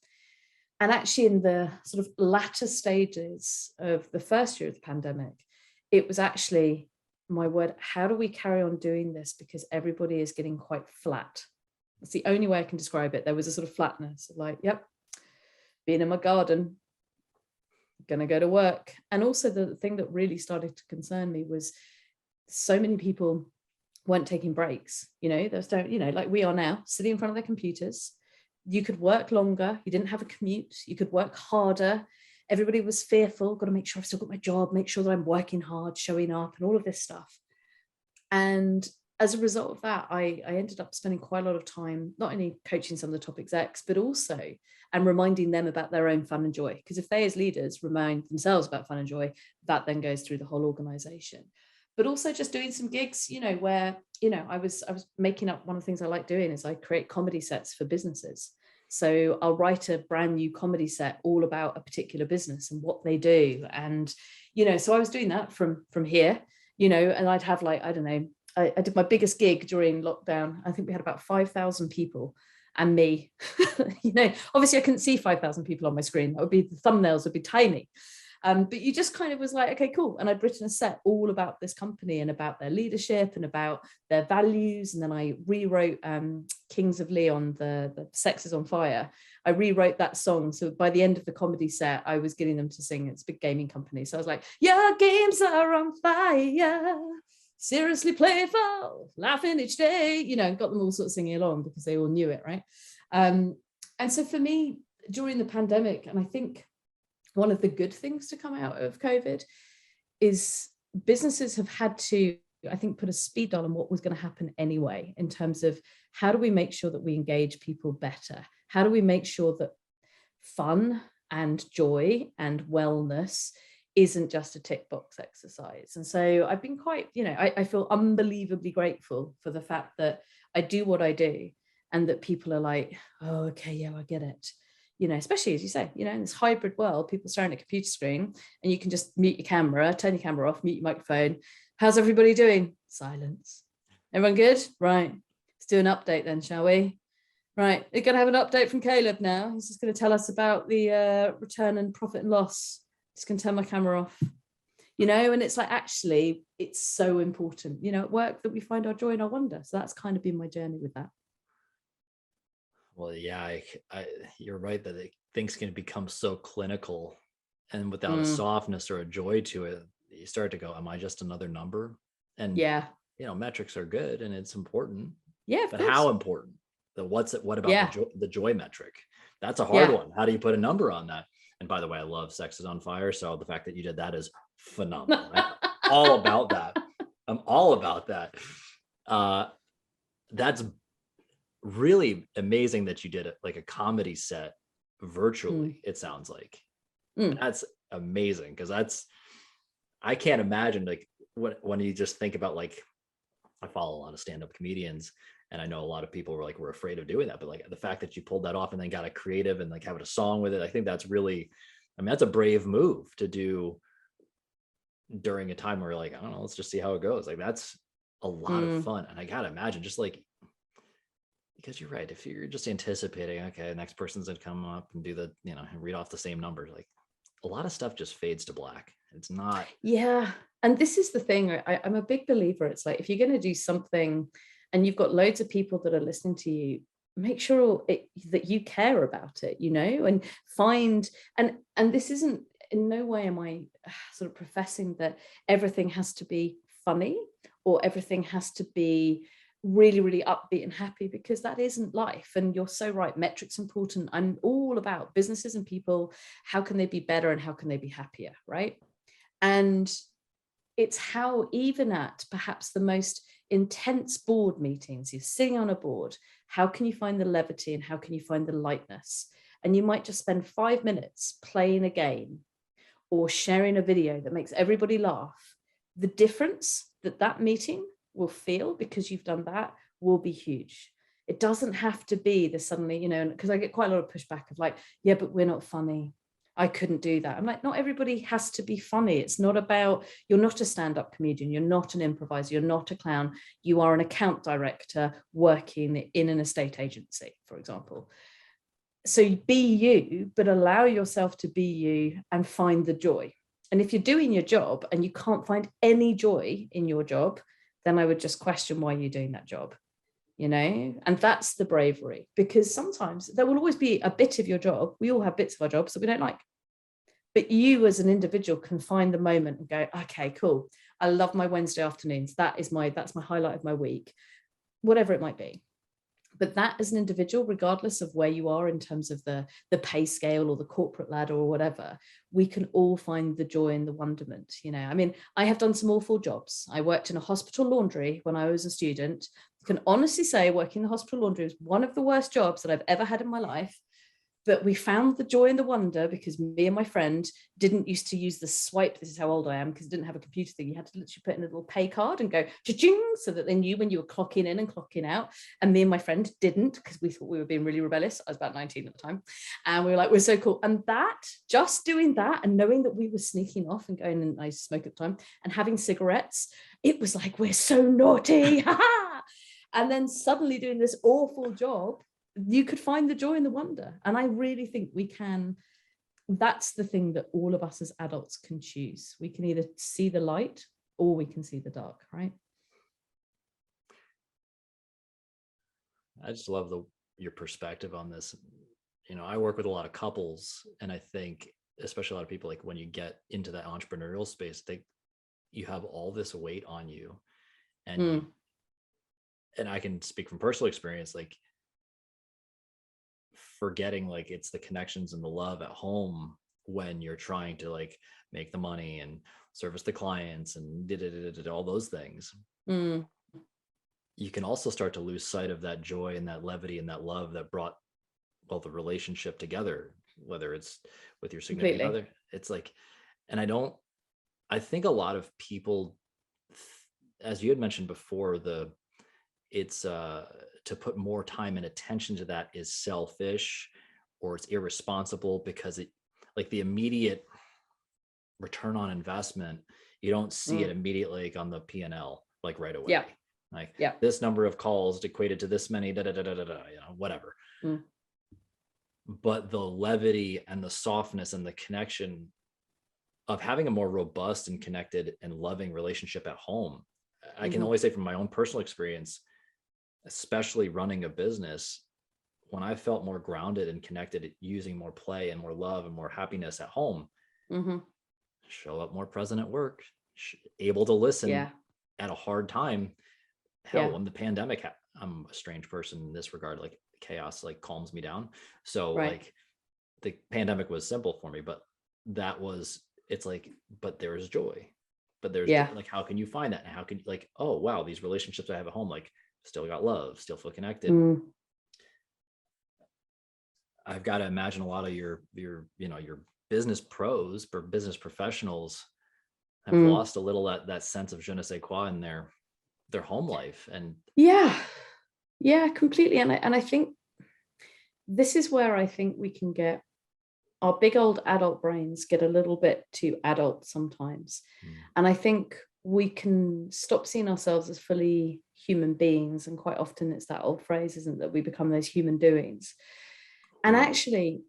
And actually in the sort of latter stages of the first year of the pandemic, it was actually, my word, how do we carry on doing this? Because everybody is getting quite flat. That's the only way I can describe it. There was a sort of flatness of like, yep, being in my garden, gonna go to work. And also the thing that really started to concern me was so many people weren't taking breaks. They was like we are now, sitting in front of their computers, You could work longer. You didn't have a commute. You could work harder. Everybody was fearful. Got to make sure I've still got my job, make sure that I'm working hard, showing up, and all of this stuff. And as a result of that, I ended up spending quite a lot of time, not only coaching some of the top execs, but also and reminding them about their own fun and joy. Because if they as leaders remind themselves about fun and joy, that then goes through the whole organization. But also just doing some gigs, where, I was making up, one of the things I like doing is I create comedy sets for businesses. So I'll write a brand new comedy set all about a particular business and what they do. And, so I was doing that from here, and I'd have like, I don't know, I did my biggest gig during lockdown. I think we had about 5,000 people and me, obviously I couldn't see 5,000 people on my screen. That would be, the thumbnails would be tiny. But you just kind of was like, okay, cool. And I'd written a set all about this company and about their leadership and about their values. And then I rewrote Kings of Leon, the Sex is on Fire. I rewrote that song. So by the end of the comedy set, I was getting them to sing. It's a big gaming company. So I was like, your games are on fire. Seriously playful, laughing each day, and got them all sort of singing along because they all knew it, right? And so for me, during the pandemic, and I think one of the good things to come out of COVID is businesses have had to, I think, put a speed dial on what was going to happen anyway, in terms of how do we make sure that we engage people better? How do we make sure that fun and joy and wellness isn't just a tick box exercise? And so I've been quite, I feel unbelievably grateful for the fact that I do what I do and that people are like, oh, okay, yeah, I get it. Especially as you say, in this hybrid world, people staring at a computer screen and you can just mute your camera, turn your camera off, mute your microphone. How's everybody doing? Silence. Everyone good? Right. Let's do an update then, shall we? Right. We're going to have an update from Caleb now. He's just going to tell us about the return and profit and loss. Just going to turn my camera off. And it's like, actually, it's so important, at work, that we find our joy and our wonder. So that's kind of been my journey with that. Well, yeah, you're right that things can become so clinical, and without a softness or a joy to it, you start to go, am I just another number? And yeah, metrics are good and it's important. Yeah, but course. how important? What about the joy metric? That's a hard one. How do you put a number on that? And by the way, I love Sex is on Fire. So the fact that you did that is phenomenal. Right? All about that. I'm all about that. That's really amazing that you did it like a comedy set virtually. It sounds like that's amazing, because I can't imagine, like, when you just think about, like, I follow a lot of stand-up comedians and I know a lot of people were afraid of doing that, but like the fact that you pulled that off and then got a creative and like having a song with it, I think that's really, that's a brave move to do during a time where, like, I don't know, let's just see how it goes. Like, that's a lot of fun. And I gotta imagine, just like, because you're right, if you're just anticipating, okay, the next person's gonna come up and do the, and read off the same numbers, like a lot of stuff just fades to black. It's not. Yeah. And this is the thing, I'm a big believer. It's like, if you're going to do something and you've got loads of people that are listening to you, make sure that you care about it, and find, and this isn't, in no way am I sort of professing that everything has to be funny or everything has to be really, really upbeat and happy, because that isn't life. And you're so right, metrics important. I'm all about businesses and people. How can they be better and how can they be happier, right? And it's how, even at perhaps the most intense board meetings, you're sitting on a board, how can you find the levity and how can you find the lightness? And you might just spend 5 minutes playing a game or sharing a video that makes everybody laugh. The difference that meeting will feel because you've done that will be huge. It doesn't have to be the suddenly, because I get quite a lot of pushback of like, yeah, but we're not funny. I couldn't do that. I'm like, not everybody has to be funny. It's not about, you're not a stand-up comedian. You're not an improviser. You're not a clown. You are an account director working in an estate agency, for example. So be you, but allow yourself to be you and find the joy. And if you're doing your job and you can't find any joy in your job, then I would just question why you're doing that job, and that's the bravery, because sometimes there will always be a bit of your job. We all have bits of our jobs that we don't like, but you as an individual can find the moment and go, okay, cool. I love my Wednesday afternoons. That's my highlight of my week, whatever it might be. But that as an individual, regardless of where you are in terms of the pay scale or the corporate ladder or whatever, we can all find the joy and the wonderment. I mean, I have done some awful jobs. I worked in a hospital laundry when I was a student. I can honestly say working in the hospital laundry was one of the worst jobs that I've ever had in my life. But we found the joy and the wonder because me and my friend didn't used to use the swipe. This is how old I am, because it didn't have a computer thing. You had to literally put in a little pay card and go cha-ching, so that they knew when you were clocking in and clocking out. And me and my friend didn't, because we thought we were being really rebellious. I was about 19 at the time. And we were like, we're so cool. And that, just doing that and knowing that we were sneaking off and going, and I smoke at the time, and having cigarettes, it was like, we're so naughty. And then suddenly doing this awful job, you could find the joy and the wonder. And I really think we can, that's the thing that all of us as adults can choose. We can either see the light or we can see the dark, right? I just love your perspective on this. I work with a lot of couples, and I think especially a lot of people, like when you get into that entrepreneurial space, you have all this weight on you, and and I can speak from personal experience, like forgetting like it's the connections and the love at home when you're trying to like make the money and service the clients and all those things. You can also start to lose sight of that joy and that levity and that love that brought the relationship together, whether it's with your significant other. It's like, and I think a lot of people, as you had mentioned before, it's to put more time and attention to that is selfish, or it's irresponsible, because it, like, the immediate return on investment, you don't see it immediately, like on the P&L, like right away. This number of calls equated to this many whatever. But the levity and the softness and the connection of having a more robust and connected and loving relationship at home, I can only say from my own personal experience, especially running a business, when I felt more grounded and connected, using more play and more love and more happiness at home, show up more present at work, able to listen at a hard time. Hell, when the pandemic, I'm a strange person in this regard, like chaos like calms me down. So like the pandemic was simple for me, but it's like, but there's joy, but there's like, how can you find that? And how can you, like, oh wow, these relationships I have at home, like, still got love, still feel connected. I've got to imagine a lot of your business pros or business professionals have lost a little that sense of je ne sais quoi in their home life. And completely. And I think this is where I think we can get, our big old adult brains get a little bit too adult sometimes. And I think we can stop seeing ourselves as fully human beings. And quite often it's that old phrase, isn't it, that we become those human doings. And actually,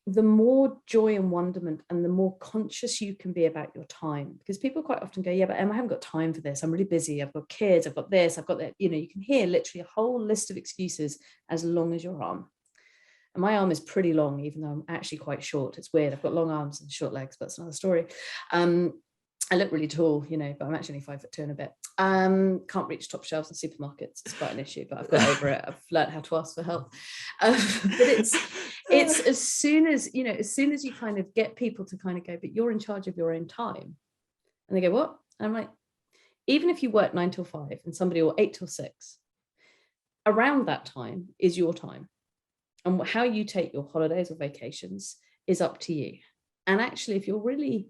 the more joy and wonderment and the more conscious you can be about your time, because people quite often go, yeah, but Em, I haven't got time for this. I'm really busy. I've got kids. I've got this. I've got that. You can hear literally a whole list of excuses as long as your arm. And my arm is pretty long, even though I'm actually quite short. It's weird. I've got long arms and short legs, but that's another story. I look really tall, but I'm actually 5'2" and a bit. Can't reach top shelves in supermarkets. It's quite an issue, but I've got over it. I've learned how to ask for help. But it's as soon as you kind of get people to kind of go, but you're in charge of your own time. And they go, what? And I'm like, even if you work 9 till 5 and somebody, or 8 till 6, around that time is your time. And how you take your holidays or vacations is up to you. And actually, if you're really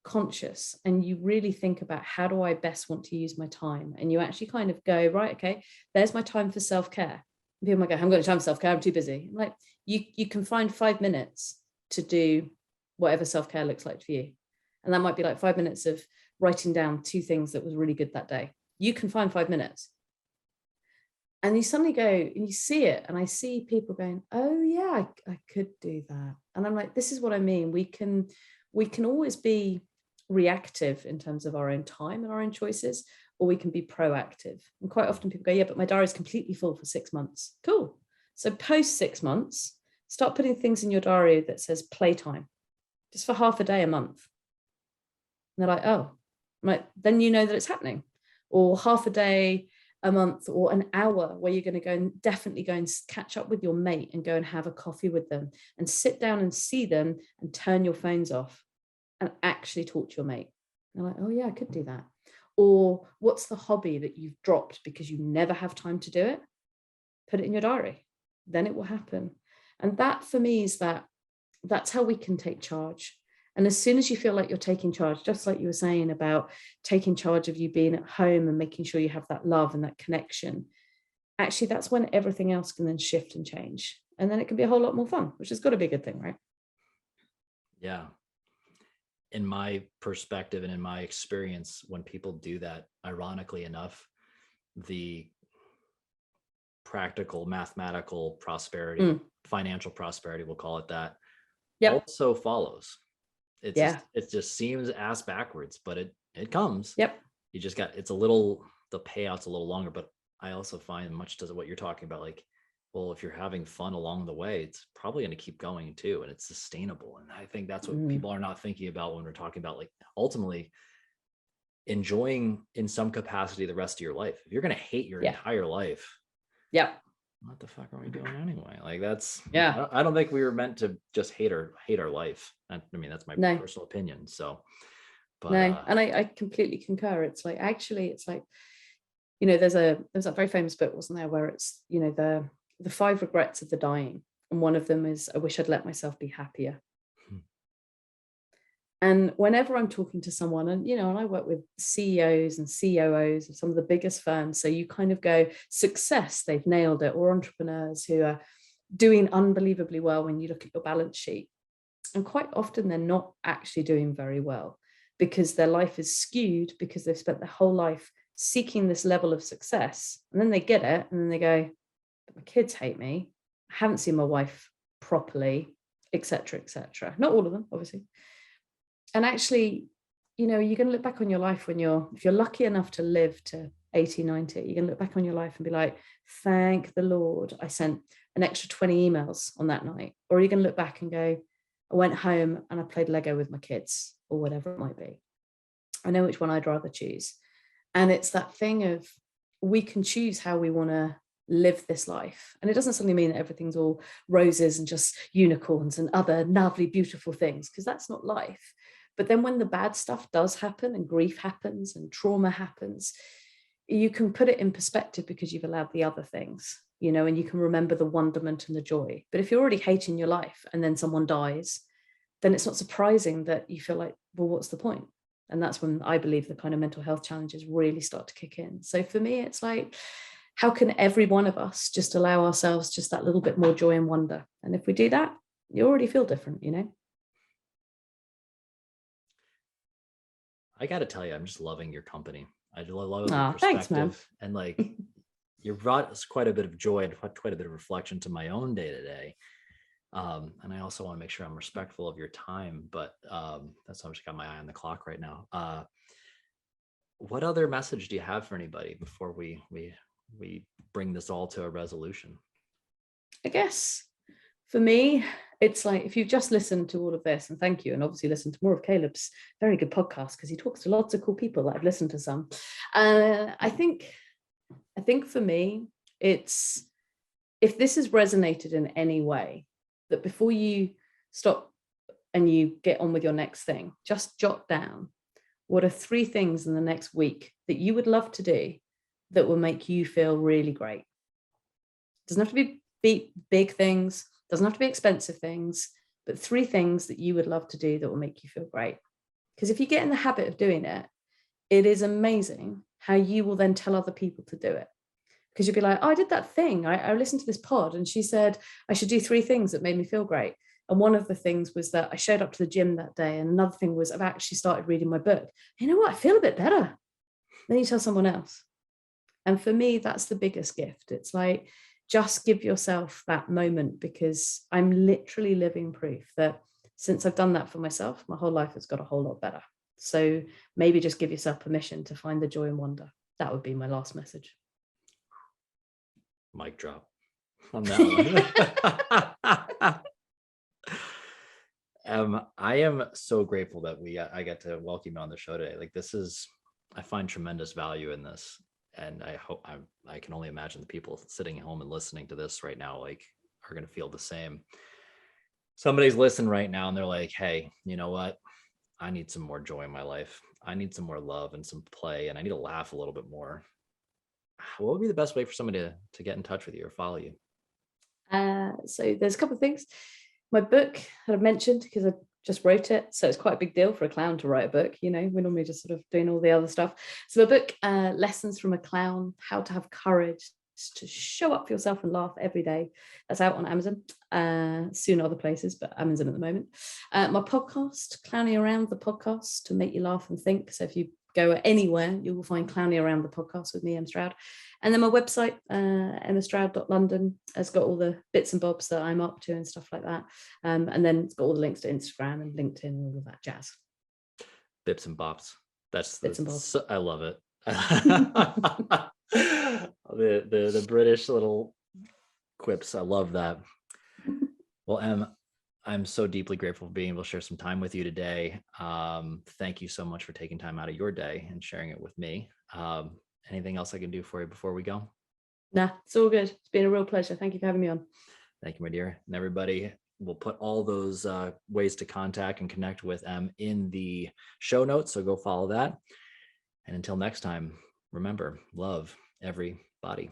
conscious and you really think about how do I best want to use my time, and you actually kind of go, right, okay, there's my time for self-care. People might go, I haven't got time for self-care, I'm too busy. I'm like, you can find 5 minutes to do whatever self-care looks like for you. And that might be like 5 minutes of writing down 2 things that was really good that day. You can find 5 minutes. And you suddenly go and you see it. And I see people going, oh yeah, I could do that. And I'm like, this is what I mean. We can always be reactive in terms of our own time and our own choices, or we can be proactive. And quite often people go, yeah, but my diary is completely full for 6 months. Cool. So post 6 months, start putting things in your diary that says playtime, just for half a day a month. And they're like, oh, I'm like, then you know that it's happening. Or half a day a month or an hour where you're going to go and definitely go and catch up with your mate and go and have a coffee with them and sit down and see them and turn your phones off and actually talk to your mate. They're like, oh yeah, I could do that. Or what's the hobby that you've dropped because you never have time to do it? Put it in your diary. Then it will happen. And that for me is that's how we can take charge. And as soon as you feel like you're taking charge, just like you were saying about taking charge of you being at home and making sure you have that love and that connection, actually, that's when everything else can then shift and change. And then it can be a whole lot more fun, which has got to be a good thing, right? Yeah. In my perspective and in my experience, when people do that, ironically enough, the practical, mathematical prosperity, financial prosperity, we'll call it that, Yep. also follows. Yeah. It just seems ass backwards, but it comes. Yep. You just got, the payout's a little longer, but I also find, much to what you're talking about, like, well, if you're having fun along the way, it's probably going to keep going too, and it's sustainable. And I think that's what people are not thinking about when we're talking about, like, ultimately enjoying in some capacity the rest of your life. If you're going to hate your entire life, what the fuck are we doing anyway? Like, that's, I don't think we were meant to just hate our life. I mean, that's my personal opinion. So, but and I completely concur. It's like, actually, it's like, you know, there's a very famous book, wasn't there, where it's, you know, the 5 regrets of the dying. And one of them is, I wish I'd let myself be happier. And whenever I'm talking to someone, and, you know, and I work with CEOs and COOs of some of the biggest firms. So you kind of go, success, they've nailed it, or entrepreneurs who are doing unbelievably well when you look at your balance sheet. And quite often they're not actually doing very well because their life is skewed because they've spent their whole life seeking this level of success. And then they get it and then they go, but my kids hate me. I haven't seen my wife properly, etc., etc. Not all of them, obviously. And actually, you know, you're going to look back on your life if you're lucky enough to live to 80, 90, you're going to look back on your life and be like, thank the Lord I sent an extra 20 emails on that night. Or you're going to look back and go, I went home and I played Lego with my kids, or whatever it might be. I know which one I'd rather choose. And it's that thing of, we can choose how we want to live this life. And it doesn't suddenly mean that everything's all roses and just unicorns and other lovely, beautiful things, because that's not life. But then when the bad stuff does happen and grief happens and trauma happens, you can put it in perspective because you've allowed the other things, you know, and you can remember the wonderment and the joy. But if you're already hating your life and then someone dies, then it's not surprising that you feel like, well, what's the point? And that's when I believe the kind of mental health challenges really start to kick in. So for me, it's like, how can every one of us just allow ourselves just that little bit more joy and wonder? And if we do that, you already feel different, you know? I got to tell you, I'm just loving your company. I love your perspective. Thanks, man. And like, you brought us quite a bit of joy and quite a bit of reflection to my own day to day. And I also want to make sure I'm respectful of your time, but that's why I've just got my eye on the clock right now. What other message do you have for anybody before we bring this all to a resolution? I guess for me, it's like, if you've just listened to all of this, and thank you, and obviously listen to more of Caleb's very good podcast, because he talks to lots of cool people that I've listened to some. I think for me, it's, if this has resonated in any way, that before you stop and you get on with your next thing, just jot down, what are 3 things in the next week that you would love to do that will make you feel really great? Doesn't have to be big things, doesn't have to be expensive things, but 3 things that you would love to do that will make you feel great. Because if you get in the habit of doing it, it is amazing how you will then tell other people to do it. Because you'll be like, oh, I did that thing. I listened to this pod and she said I should do 3 things that made me feel great. And one of the things was that I showed up to the gym that day. And another thing was, I've actually started reading my book. You know what? I feel a bit better. Then you tell someone else. And for me, that's the biggest gift. It's like, just give yourself that moment, because I'm literally living proof that since I've done that for myself, my whole life has got a whole lot better. So maybe just give yourself permission to find the joy and wonder. That would be my last message. Mic drop on that one. I am so grateful that I get to welcome you on the show today. Like, I find tremendous value in this. And I hope I can only imagine the people sitting at home and listening to this right now, like, are going to feel the same. Somebody's listening right now and they're like, hey, you know what? I need some more joy in my life. I need some more love and some play, and I need to laugh a little bit more. What would be the best way for somebody to get in touch with you or follow you? So there's a couple of things. My book that I've mentioned, because I just wrote it, so it's quite a big deal for a clown to write a book. We're normally just sort of doing all the other stuff. So my book, Lessons from a Clown: How to Have Courage to Show Up for Yourself and Laugh Every Day. That's out on Amazon, soon other places, but Amazon at the moment. My podcast, Clowning Around the Podcast, to make you laugh and think. So if you go anywhere, you will find Clowning Around the Podcast with me, Em Stroud. And then my website, emmastroud.london, has got all the bits and bobs that I'm up to and stuff like that. And then it's got all the links to Instagram and LinkedIn and all of that jazz. Bips and bops. That's Bits and bobs. I love it. the British little quips. I love that. Well, Em, I'm so deeply grateful for being able to share some time with you today. Thank you so much for taking time out of your day and sharing it with me. Anything else I can do for you before we go? Nah, it's all good. It's been a real pleasure. Thank you for having me on. Thank you, my dear. And everybody, we'll put all those ways to contact and connect with Em in the show notes. So go follow that. And until next time, remember, love everybody.